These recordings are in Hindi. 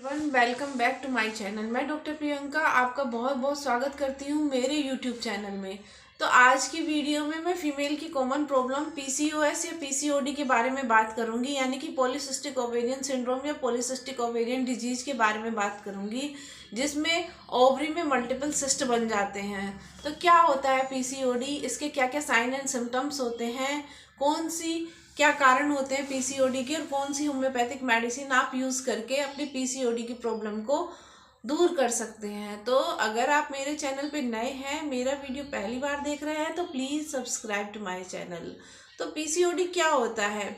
Everyone, welcome back to my channel. मैं डॉक्टर प्रियंका आपका बहुत बहुत स्वागत करती हूँ मेरे यूट्यूब चैनल में। तो आज की वीडियो में मैं फीमेल की कॉमन प्रॉब्लम पीसीओएस या पीसीओडी के बारे में बात करूंगी, यानी कि पॉलीसिस्टिक ओवेरियन सिंड्रोम या पॉलीसिस्टिक ओवेरियन डिजीज के बारे में बात करूंगी, जिसमें ओवरी में मल्टीपल सिस्ट बन जाते हैं। तो क्या होता है पीसीओडी, इसके क्या क्या साइन एंड सिम्टम्स होते हैं, कौन सी क्या कारण होते हैं पीसीओडी के, और कौन सी होम्योपैथिक मेडिसिन आप यूज़ करके अपनी पीसीओडी की प्रॉब्लम को दूर कर सकते हैं। तो अगर आप मेरे चैनल पे नए हैं, मेरा वीडियो पहली बार देख रहे हैं, तो please subscribe to my channel. तो पीसीओडी क्या होता है?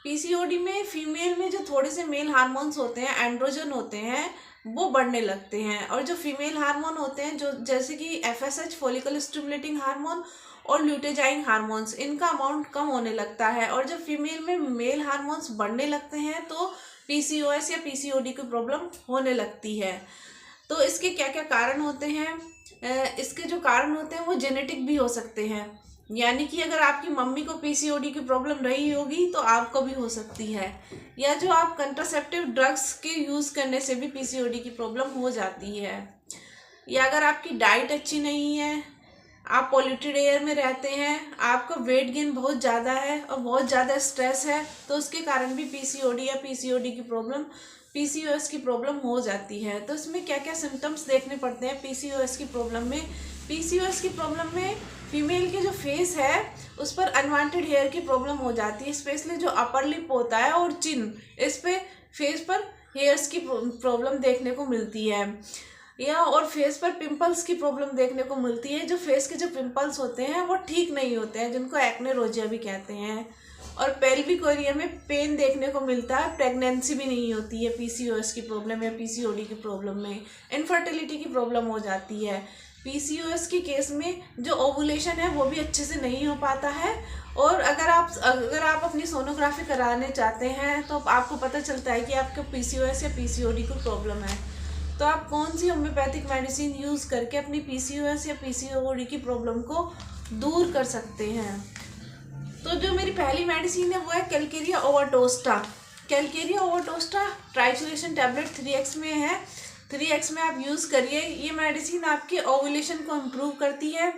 पीसीओडी में फीमेल में जो थोड़े से मेल हार्मोन्स होते हैं, एंड्रोजन होते हैं, वो बढ़ने लगते हैं। और जो फीमेल हार्मोन होते हैं, जो जैसे कि एफएसएच फॉलिकल स्टिमुलेटिंग हार्मोन और ल्यूटेजाइन हार्मोन्स, इनका अमाउंट कम होने लगता है। और जब फीमेल में मेल हार्मोन्स बढ़ने लगते हैं तो पीसीओएस या पीसीओडी की प्रॉब्लम होने लगती है। तो इसके क्या क्या कारण होते हैं? इसके जो कारण होते हैं वो जेनेटिक भी हो सकते हैं, यानी कि अगर आपकी मम्मी को पीसीओडी की प्रॉब्लम रही होगी तो आपको भी हो सकती है, या जो आप कंट्रासेप्टिव ड्रग्स के यूज़ करने से भी पीसीओडी की प्रॉब्लम हो जाती है, या अगर आपकी डाइट अच्छी नहीं है, आप पॉल्यूटेड एयर में रहते हैं, आपका वेट गेन बहुत ज़्यादा है और बहुत ज़्यादा स्ट्रेस है, तो उसके कारण भी पीसीओडी या पीसीओडी की प्रॉब्लम, पीसीओएस की प्रॉब्लम हो जाती है। तो इसमें क्या क्या सिम्टम्स देखने पड़ते हैं पीसीओएस की प्रॉब्लम में? पीसीओएस की प्रॉब्लम में फीमेल के जो फेस है उस पर अनवांटेड हेयर की प्रॉब्लम हो जाती है, स्पेशली जो अपर लिप होता है और चिन, इस पे फेस पर हेयर्स की प्रॉब्लम देखने को मिलती है। या और फेस पर पिंपल्स की प्रॉब्लम देखने को मिलती है। जो फेस के जो पिंपल्स होते हैं वो ठीक नहीं होते हैं, जिनको एक्ने रोजिया भी कहते हैं। और पेल्विक एरिया में पेन देखने को मिलता है। प्रेगनेंसी भी नहीं होती है पीसीओएस की प्रॉब्लम या पीसीओडी की प्रॉब्लम में। इनफर्टिलिटी की प्रॉब्लम हो जाती है। पीसीओएस के केस में जो ओवुलेशन है वो भी अच्छे से नहीं हो पाता है। और अगर आप अपनी सोनोग्राफी कराने चाहते हैं तो आपको पता चलता है कि आपको पीसीओएस या पीसीओडी की प्रॉब्लम है, तो आप कौन सी होम्योपैथिक मेडिसिन यूज़ करके अपनी पीसीओएस या पीसीओडी की प्रॉब्लम को दूर कर सकते हैं? तो जो मेरी पहली मेडिसिन है वो है कैलकेरिया ओवाटोस्टा। कैलकेरिया ओवाटोस्टा ट्राइसोलेशन टैबलेट 3x में है। 3x में आप यूज़ करिए। ये मेडिसिन आपके ओवुलेशन को इम्प्रूव करती है,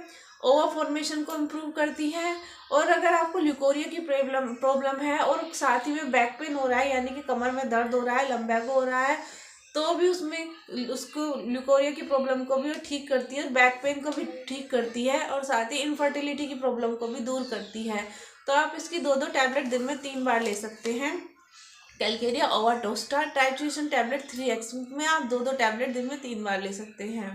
ओवा फॉर्मेशन को इम्प्रूव करती है। और अगर आपको ल्यूकोरिया की प्रॉब्लम है और साथ ही में बैक पेन हो रहा है, यानी कि कमर में दर्द हो रहा है, लम्बैगो हो रहा है, तो भी उसमें उसको ल्यूकोरिया की प्रॉब्लम को भी ठीक करती है, बैक पेन को भी ठीक करती है, और साथ ही इनफर्टिलिटी की प्रॉब्लम को भी दूर करती है। तो आप इसकी 2-2 टैबलेट दिन में 3 बार ले सकते हैं। कैलकेरिया ओवाटोस्टा टाइट्रेशन टैबलेट 3x में आप 2-2 टैबलेट दिन में 3 बार ले सकते हैं।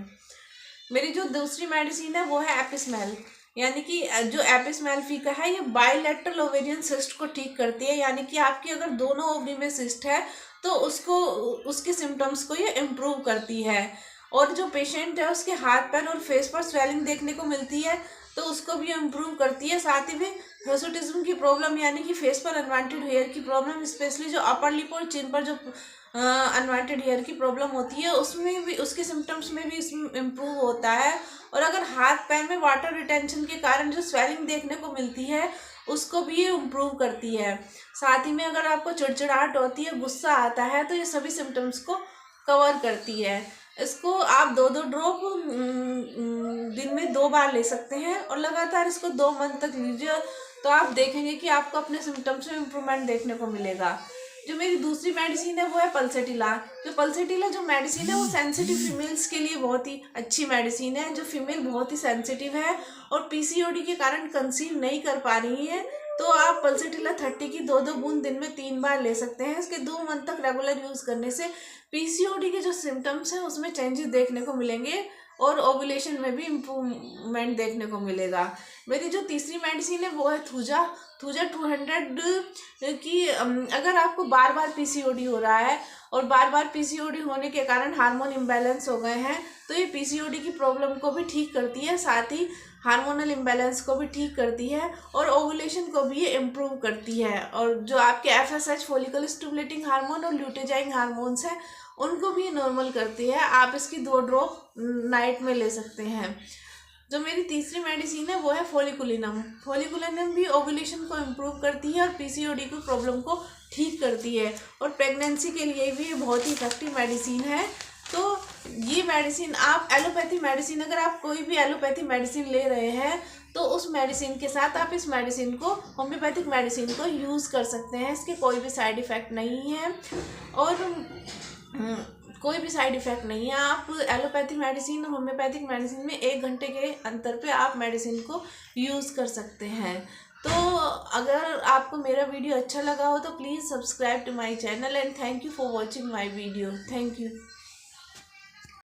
मेरी जो दूसरी मेडिसिन है वो है एपिसमेल, यानी कि जो एपिसमेल फीका है, ये बायलैटरल ओवेरियन सिस्ट को ठीक करती है। यानी कि आपकी अगर दोनों ओवरी में सिस्ट है तो उसके सिम्टम्स को ये इम्प्रूव करती है। और जो पेशेंट है उसके हाथ पैर और फेस पर स्वेलिंग देखने को मिलती है तो उसको भी इम्प्रूव करती है। साथ ही में हिर्सुटिज्म की प्रॉब्लम, यानी कि फेस पर अनवांटेड हेयर की प्रॉब्लम, स्पेशली जो अपर लिप और चिन पर जो अनवांटेड हेयर की प्रॉब्लम होती है, उसमें भी, उसके सिम्टम्स में भी इम्प्रूव होता है। और अगर हाथ पैर में वाटर रिटेंशन के कारण जो स्वेलिंग देखने को मिलती है उसको भी ये इम्प्रूव करती है। साथ ही में अगर आपको चिड़चिड़ाहट होती है, गुस्सा आता है, तो ये सभी सिम्टम्स को कवर करती है। इसको आप 2-2 ड्रॉप दिन में 2 बार ले सकते हैं और लगातार इसको 2 मंथ तक लीजिए, तो आप देखेंगे कि आपको अपने सिम्टम्स में इम्प्रूवमेंट देखने को मिलेगा। जो मेरी दूसरी मेडिसिन है वो है पल्सेटिला। जो मेडिसिन है वो सेंसिटिव फीमेल्स के लिए बहुत ही अच्छी मेडिसिन है। जो फीमेल बहुत ही सेंसिटिव है और पीसीओडी के कारण कंसीव नहीं कर पा रही है, तो आप पल्सेटिला 30 की 2-2 बूंद दिन में 3 बार ले सकते हैं। इसके 2 मंथ तक रेगुलर यूज़ करने से पीसीओडी के जो सिम्टम्स हैं उसमें चेंजेस देखने को मिलेंगे और ओवुलेशन में भी इम्प्रूवमेंट देखने को मिलेगा। मेरी जो तीसरी मेडिसिन है वो है थूजा 200 की। अगर आपको बार बार पीसीओडी हो रहा है और बार बार पीसीओडी होने के कारण हार्मोन इम्बैलेंस हो गए हैं, तो ये पीसीओडी की प्रॉब्लम को भी ठीक करती है, साथ ही हार्मोनल इम्बैलेंस को भी ठीक करती है और ओवुलेशन को भी ये इम्प्रूव करती है। और जो आपके एफएसएच फॉलिकल स्टिमुलेटिंग हार्मोन और ल्यूटेजाइन हार्मोन्स हैं उनको भी नॉर्मल करती है। आप इसकी 2 ड्रॉप नाइट में ले सकते हैं। जो मेरी तीसरी मेडिसिन है वो है फोलिकुलिनम। फोलिकुलिनम भी ओव्यूलेशन को इम्प्रूव करती है और पीसीओडी की प्रॉब्लम को ठीक करती है, और प्रेगनेंसी के लिए भी ये बहुत ही इफेक्टिव मेडिसिन है। तो ये मेडिसिन आप एलोपैथी मेडिसिन, अगर आप कोई भी एलोपैथी मेडिसिन ले रहे हैं तो उस मेडिसिन के साथ आप इस मेडिसिन को, होम्योपैथिक मेडिसिन को यूज़ कर सकते हैं। इसके कोई भी साइड इफ़ेक्ट नहीं है, और कोई भी साइड इफ़ेक्ट नहीं है। आप एलोपैथी मेडिसिन और होम्योपैथिक मेडिसिन में 1 घंटे के अंतर पे आप मेडिसिन को यूज़ कर सकते हैं। तो अगर आपको मेरा वीडियो अच्छा लगा हो तो please subscribe to my channel, and thank you for watching my video. Thank you.